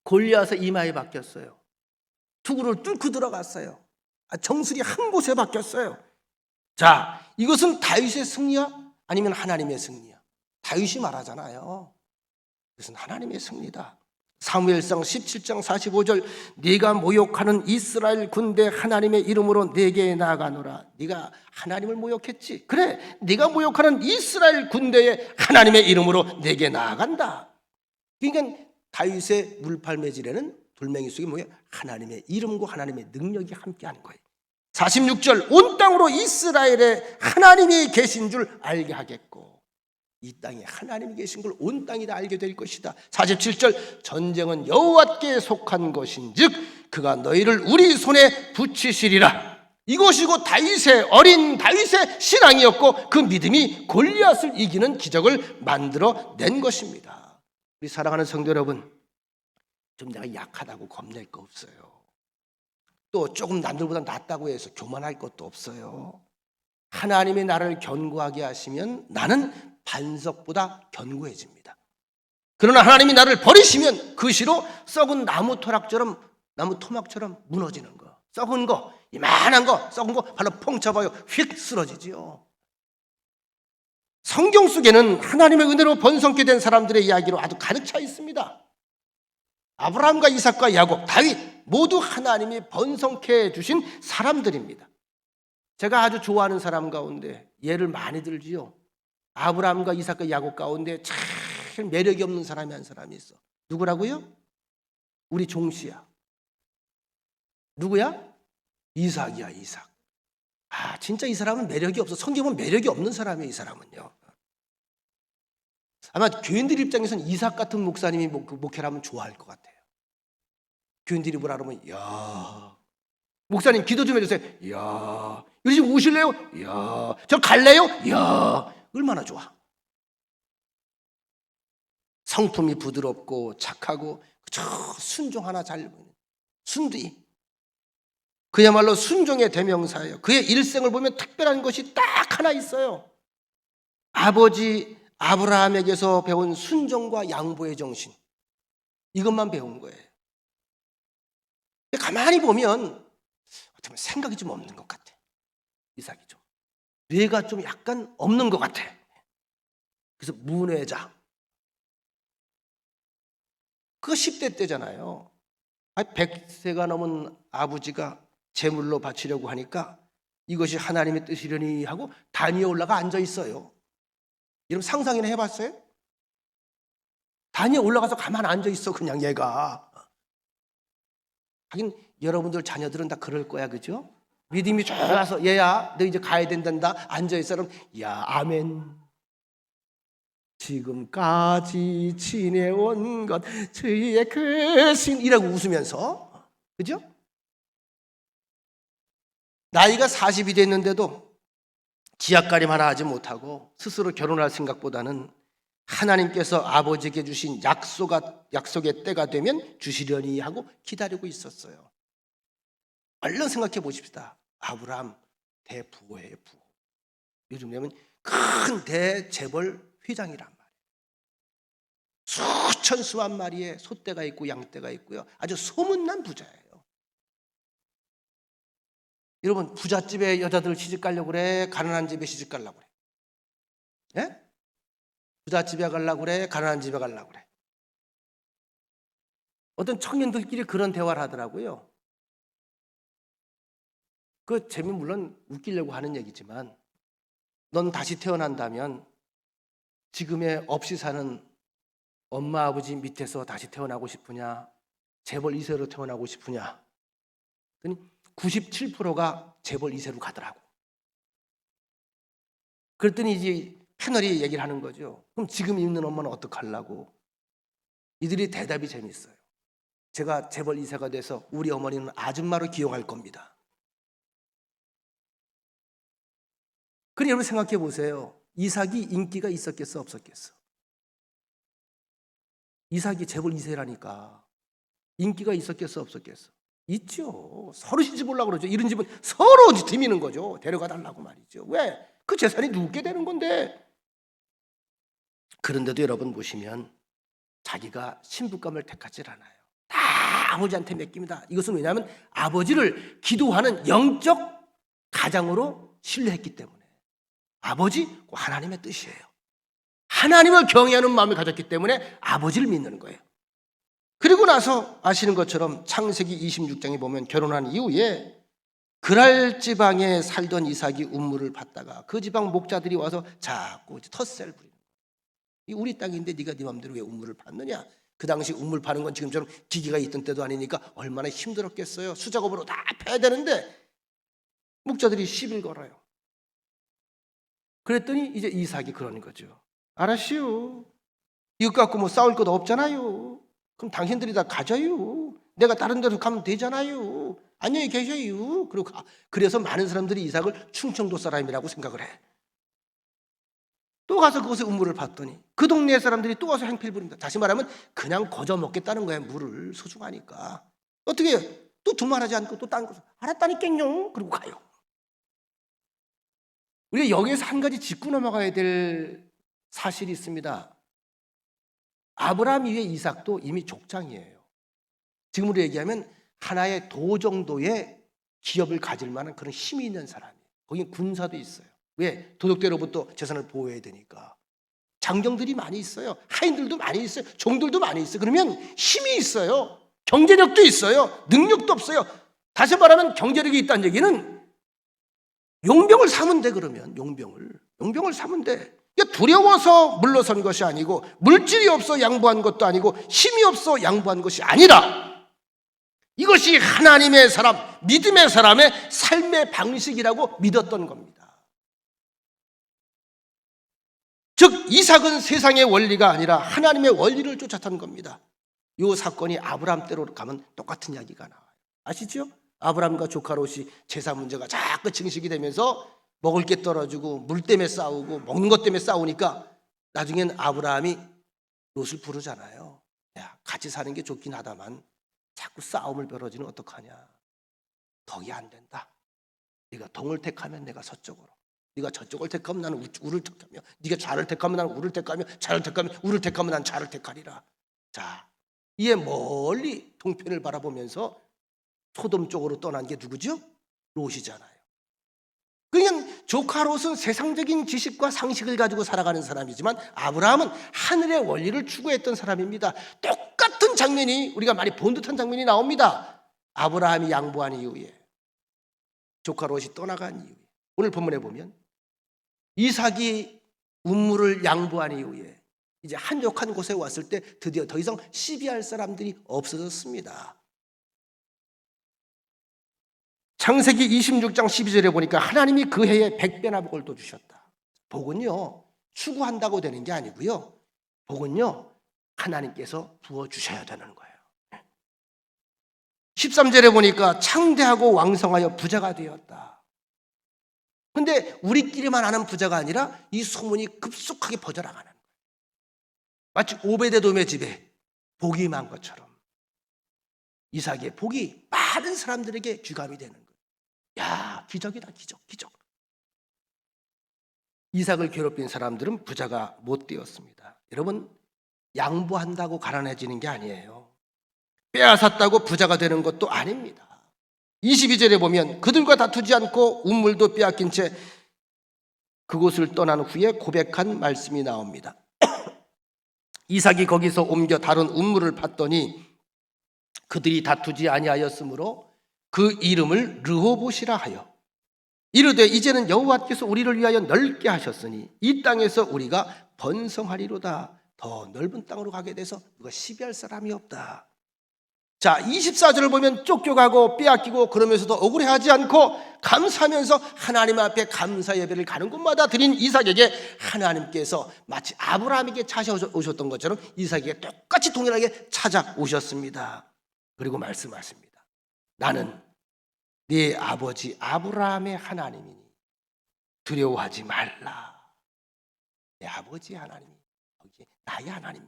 골리앗의 이마에 박혔어요. 투구를 뚫고 들어갔어요. 정수리 한 곳에 박혔어요. 자, 이것은 다윗의 승리야? 아니면 하나님의 승리야? 다윗이 말하잖아요. 이것은 하나님의 승리다. 사무엘상 17장 45절 네가 모욕하는 이스라엘 군대 하나님의 이름으로 내게 나아가노라. 네가 하나님을 모욕했지. 그래, 네가 모욕하는 이스라엘 군대의 하나님의 이름으로 내게 나아간다. 그러니까 다윗의 물팔매질에는 돌멩이 속에 뭐예요? 하나님의 이름과 하나님의 능력이 함께하는 거예요. 46절 온 땅으로 이스라엘에 하나님이 계신 줄 알게 하겠고 이 땅에 하나님이 계신 걸 온 땅이 다 알게 될 것이다. 47절 전쟁은 여호와께 속한 것인즉 그가 너희를 우리 손에 붙이시리라. 이것이고 어린 다윗의 신앙이었고 그 믿음이 골리앗을 이기는 기적을 만들어낸 것입니다. 우리 사랑하는 성도 여러분, 좀 내가 약하다고 겁낼 거 없어요. 또 조금 남들보다 낫다고 해서 교만할 것도 없어요. 하나님이 나를 견고하게 하시면 나는 반석보다 견고해집니다. 그러나 하나님이 나를 버리시면 그 시로 썩은 나무 토막처럼 무너지는 거, 썩은 거, 이만한 거, 썩은 거 발로 퐁 쳐봐요. 휙 쓰러지지요. 성경 속에는 하나님의 은혜로 번성케 된 사람들의 이야기로 아주 가득 차 있습니다. 아브라함과 이삭과 야곱, 다윗 모두 하나님이 번성케 해주신 사람들입니다. 제가 아주 좋아하는 사람 가운데 예를 많이 들지요. 아브라함과 이삭과 야곱 가운데 참 매력이 없는 사람이 한 사람이 있어. 누구라고요? 우리 종씨야. 누구야? 이삭이야, 이삭. 진짜 이 사람은 매력이 없어. 성경은 매력이 없는 사람이에요, 이 사람은요. 아마 교인들 입장에서는 이삭 같은 목사님이 목회를 하면 좋아할 것 같아요. 교인들이 뭐라 그러면, 야, 목사님 기도 좀 해주세요. 야, 우리 집 오실래요? 야, 저 갈래요? 야, 얼마나 좋아. 성품이 부드럽고 착하고 순종 하나 잘 보이는 순두이. 그야말로 순종의 대명사예요. 그의 일생을 보면 특별한 것이 딱 하나 있어요. 아버지 아브라함에게서 배운 순종과 양보의 정신. 이것만 배운 거예요. 가만히 보면 어떻게 생각이 좀 없는 것 같아. 이삭이 좀. 뇌가 좀 약간 없는 것 같아. 그래서 문외자. 그거 10대 때잖아요. 100세가 넘은 아버지가 제물로 바치려고 하니까 이것이 하나님의 뜻이려니 하고 단 위에 올라가 앉아 있어요. 여러분 상상이나 해봤어요? 단 위에 올라가서 가만 앉아 있어 그냥 얘가. 하긴 여러분들 자녀들은 다 그럴 거야, 그죠? 믿음이 좋아서 얘야 너 이제 가야 된단다 앉아 있어. 그럼 야 아멘. 지금까지 지내온 것 주의 크신 이라고 웃으면서, 그죠? 나이가 40이 됐는데도 지약가림 하나 하지 못하고 스스로 결혼할 생각보다는 하나님께서 아버지에게 주신 약속의 때가 되면 주시려니 하고 기다리고 있었어요. 얼른 생각해 보십시다. 아브라함 대부호예요, 부호. 요즘 되면 큰 대재벌 회장이란 말이에요. 수천 수만 마리의 소떼가 있고 양떼가 있고요. 아주 소문난 부자예요. 여러분 부잣집에 여자들 시집 가려고 그래? 가난한 집에 시집 가려고 그래? 예? 부잣집에 가려고 그래? 가난한 집에 가려고 그래? 어떤 청년들끼리 그런 대화를 하더라고요. 그 재미 물론 웃기려고 하는 얘기지만 넌 다시 태어난다면 지금의 없이 사는 엄마 아버지 밑에서 다시 태어나고 싶으냐? 재벌 2세로 태어나고 싶으냐? 97%가 재벌 2세로 가더라고. 그랬더니 이제 패널이 얘기를 하는 거죠. 그럼 지금 있는 엄마는 어떡하려고? 이들이 대답이 재밌어요. 제가 재벌 2세가 돼서 우리 어머니는 아줌마로 기용할 겁니다. 그럼 여러분 생각해 보세요. 이삭이 인기가 있었겠어 없었겠어? 이삭이 재벌 2세라니까 인기가 있었겠어 없었겠어? 있죠. 서로 시집 보려고 그러죠. 이런 집은 서로 뒤미는 거죠. 데려가 달라고 말이죠. 왜? 그 재산이 누구게 되는 건데. 그런데도 여러분 보시면 자기가 신부감을 택하지 않아요. 다 아버지한테 맡깁니다. 이것은 왜냐하면 아버지를 기도하는 영적 가장으로 신뢰했기 때문에. 아버지, 하나님의 뜻이에요. 하나님을 경외하는 마음을 가졌기 때문에 아버지를 믿는 거예요. 그리고 나서 아시는 것처럼 창세기 26장에 보면 결혼한 이후에 그랄 지방에 살던 이삭이 운물을 받다가 그 지방 목자들이 와서 자꾸 텃세를 부리는 거예요. 이 우리 땅인데 네가 네 맘대로 왜 운물을 받느냐? 그 당시 운물 파는 건 지금처럼 기계가 있던 때도 아니니까 얼마나 힘들었겠어요. 수작업으로 다 패야 되는데 목자들이 시비를 걸어요. 그랬더니 이제 이삭이 그러는 거죠. 알았시오. 이것 갖고 뭐 싸울 것도 없잖아요. 그럼 당신들이 다 가져요. 내가 다른 데로 가면 되잖아요. 안녕히 계셔요. 그래서 많은 사람들이 이삭을 충청도 사람이라고 생각을 해. 또 가서 그곳에 우물을 봤더니 그 동네 사람들이 또 와서 행패를 부립니다. 다시 말하면 그냥 거저 먹겠다는 거야. 물을 소중하니까. 어떻게 해요? 또 두말하지 않고 또 딴 곳을 알았다니까요. 그리고 가요. 우리가 여기에서 한 가지 짚고 넘어가야 될 사실이 있습니다. 아브라함 이후에 이삭도 이미 족장이에요. 지금으로 얘기하면 하나의 도 정도의 기업을 가질 만한 그런 힘이 있는 사람이에요. 거기 군사도 있어요. 왜? 도적들로부터 재산을 보호해야 되니까. 장정들이 많이 있어요. 하인들도 많이 있어요. 종들도 많이 있어요. 그러면 힘이 있어요. 경제력도 있어요. 능력도 없어요. 다시 말하면 경제력이 있다는 얘기는 용병을 사면 돼. 그러면 용병을 사면 돼. 두려워서 물러선 것이 아니고 물질이 없어 양보한 것도 아니고 힘이 없어 양보한 것이 아니라 이것이 하나님의 사람, 믿음의 사람의 삶의 방식이라고 믿었던 겁니다. 즉 이삭은 세상의 원리가 아니라 하나님의 원리를 쫓았던 겁니다. 이 사건이 아브라함 때로 가면 똑같은 이야기가 나와요. 아시죠? 아브라함과 조카 롯이 제사 문제가 자꾸 증식이 되면서 먹을 게 떨어지고 물 때문에 싸우고 먹는 것 때문에 싸우니까 나중엔 아브라함이 롯을 부르잖아요. 야, 같이 사는 게 좋긴 하다만 자꾸 싸움을 벌어지는 어떡하냐. 덕이 안 된다. 네가 동을 택하면 내가 서쪽으로, 네가 저쪽을 택하면 나는 우를 택하며, 네가 좌를 택하면 나는 우를 택하며, 좌를 택하면 우를 택하면 나는 좌를 택하리라. 자, 이에 멀리 동편을 바라보면서 소돔 쪽으로 떠난 게 누구죠? 롯이잖아요. 그러니까 조카 롯은 세상적인 지식과 상식을 가지고 살아가는 사람이지만 아브라함은 하늘의 원리를 추구했던 사람입니다. 똑같은 장면이 우리가 많이 본 듯한 장면이 나옵니다. 아브라함이 양보한 이후에, 조카 롯이 떠나간 이후에, 오늘 본문에 보면 이삭이 우물을 양보한 이후에 이제 한적한 곳에 왔을 때 드디어 더 이상 시비할 사람들이 없어졌습니다. 창세기 26장 12절에 보니까 하나님이 그 해에 100배나 복을 또 주셨다. 복은요 추구한다고 되는 게 아니고요, 복은요 하나님께서 부어주셔야 되는 거예요. 13절에 보니까 창대하고 왕성하여 부자가 되었다. 근데 우리끼리만 아는 부자가 아니라 이 소문이 급속하게 퍼져나가는 거예요. 마치 오베데돔의 집에 복이 임한 것처럼 이삭의 복이 많은 사람들에게 귀감이 되는 거예요. 야, 기적이다, 기적. 이삭을 괴롭힌 사람들은 부자가 못 되었습니다. 여러분, 양보한다고 가난해지는 게 아니에요. 빼앗았다고 부자가 되는 것도 아닙니다. 22절에 보면 그들과 다투지 않고 우물도 빼앗긴 채 그곳을 떠난 후에 고백한 말씀이 나옵니다. 이삭이 거기서 옮겨 다른 우물을 팠더니 그들이 다투지 아니하였으므로 그 이름을 르호봇이라 하여 이르되 이제는 여호와께서 우리를 위하여 넓게 하셨으니 이 땅에서 우리가 번성하리로다. 더 넓은 땅으로 가게 돼서 누가 시비할 사람이 없다. 자, 24절을 보면 쫓겨가고 빼앗기고 그러면서도 억울해하지 않고 감사하면서 하나님 앞에 감사 예배를 가는 곳마다 드린 이삭에게 하나님께서 마치 아브라함에게 찾아오셨던 것처럼 이삭에게 똑같이 동일하게 찾아오셨습니다. 그리고 말씀하십니다. 나는 네 아버지 아브라함의 하나님이니 두려워하지 말라. 내 아버지 하나님이 거기에 나의 하나님,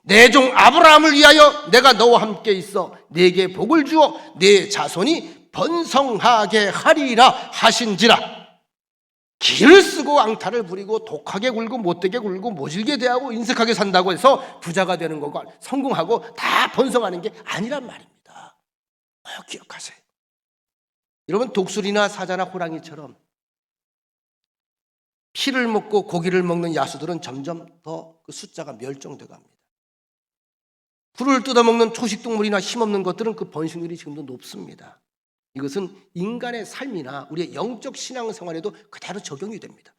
내 종 아브라함을 위하여 내가 너와 함께 있어 네게 복을 주어 네 자손이 번성하게 하리라 하신지라. 기를 쓰고 앙탈을 부리고 독하게 굴고 못되게 굴고 모질게 대하고 인색하게 산다고 해서 부자가 되는 거가 성공하고 다 번성하는 게 아니란 말입니다. 기억하세요. 여러분, 독수리나 사자나 호랑이처럼 피를 먹고 고기를 먹는 야수들은 점점 더 그 숫자가 멸종돼 갑니다. 풀을 뜯어먹는 초식동물이나 힘없는 것들은 그 번식률이 지금도 높습니다. 이것은 인간의 삶이나 우리의 영적 신앙생활에도 그대로 적용이 됩니다.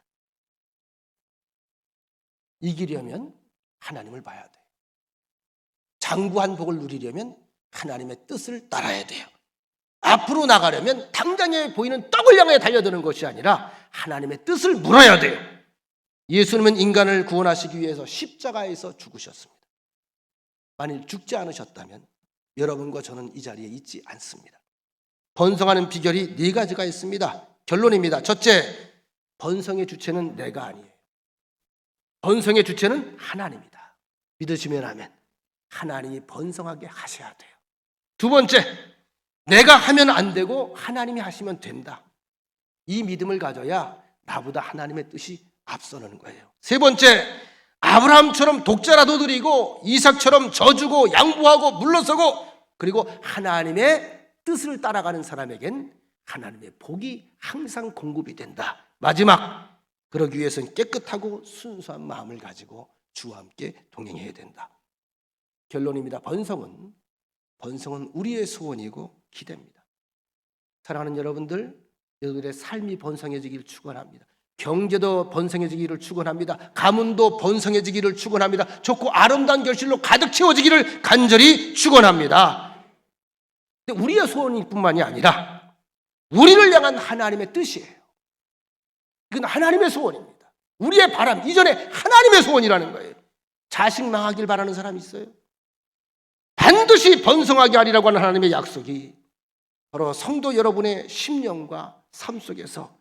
이기려면 하나님을 봐야 돼요. 장구한 복을 누리려면 하나님의 뜻을 따라야 돼요. 앞으로 나가려면 당장에 보이는 떡을 향해 달려드는 것이 아니라 하나님의 뜻을 물어야 돼요. 예수님은 인간을 구원하시기 위해서 십자가에서 죽으셨습니다. 만일 죽지 않으셨다면 여러분과 저는 이 자리에 있지 않습니다. 번성하는 비결이 4가지가 있습니다. 결론입니다. 첫째, 번성의 주체는 내가 아니에요. 번성의 주체는 하나님이다. 믿으시면 아멘. 하나님이 번성하게 하셔야 돼요. 두 번째, 내가 하면 안 되고 하나님이 하시면 된다. 이 믿음을 가져야 나보다 하나님의 뜻이 앞서는 거예요. 세 번째, 아브라함처럼 독자라도 드리고 이삭처럼 져주고 양보하고 물러서고 그리고 하나님의 뜻을 따라가는 사람에겐 하나님의 복이 항상 공급이 된다. 마지막, 그러기 위해서는 깨끗하고 순수한 마음을 가지고 주와 함께 동행해야 된다. 결론입니다. 번성은 우리의 소원이고 기대입니다. 사랑하는 여러분들의 삶이 번성해지기를 축원합니다. 경제도 번성해지기를 축원합니다. 가문도 번성해지기를 축원합니다. 좋고 아름다운 결실로 가득 채워지기를 간절히 축원합니다. 근데 우리의 소원일 뿐만이 아니라 우리를 향한 하나님의 뜻이에요. 이건 하나님의 소원입니다. 우리의 바람 이전에 하나님의 소원이라는 거예요. 자식 망하길 바라는 사람이 있어요? 반드시 번성하게 하리라고 하는 하나님의 약속이 바로 성도 여러분의 심령과 삶 속에서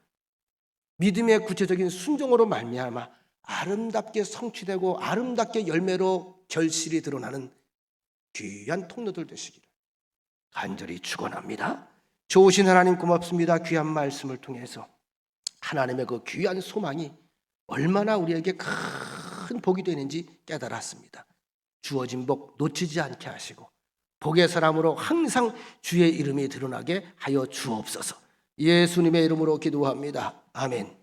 믿음의 구체적인 순종으로 말미암아 아름답게 성취되고 아름답게 열매로 결실이 드러나는 귀한 통로들 되시기를 간절히 축원합니다. 좋으신 하나님 고맙습니다. 귀한 말씀을 통해서 하나님의 그 귀한 소망이 얼마나 우리에게 큰 복이 되는지 깨달았습니다. 주어진 복 놓치지 않게 하시고 복의 사람으로 항상 주의 이름이 드러나게 하여 주옵소서. 예수님의 이름으로 기도합니다. 아멘.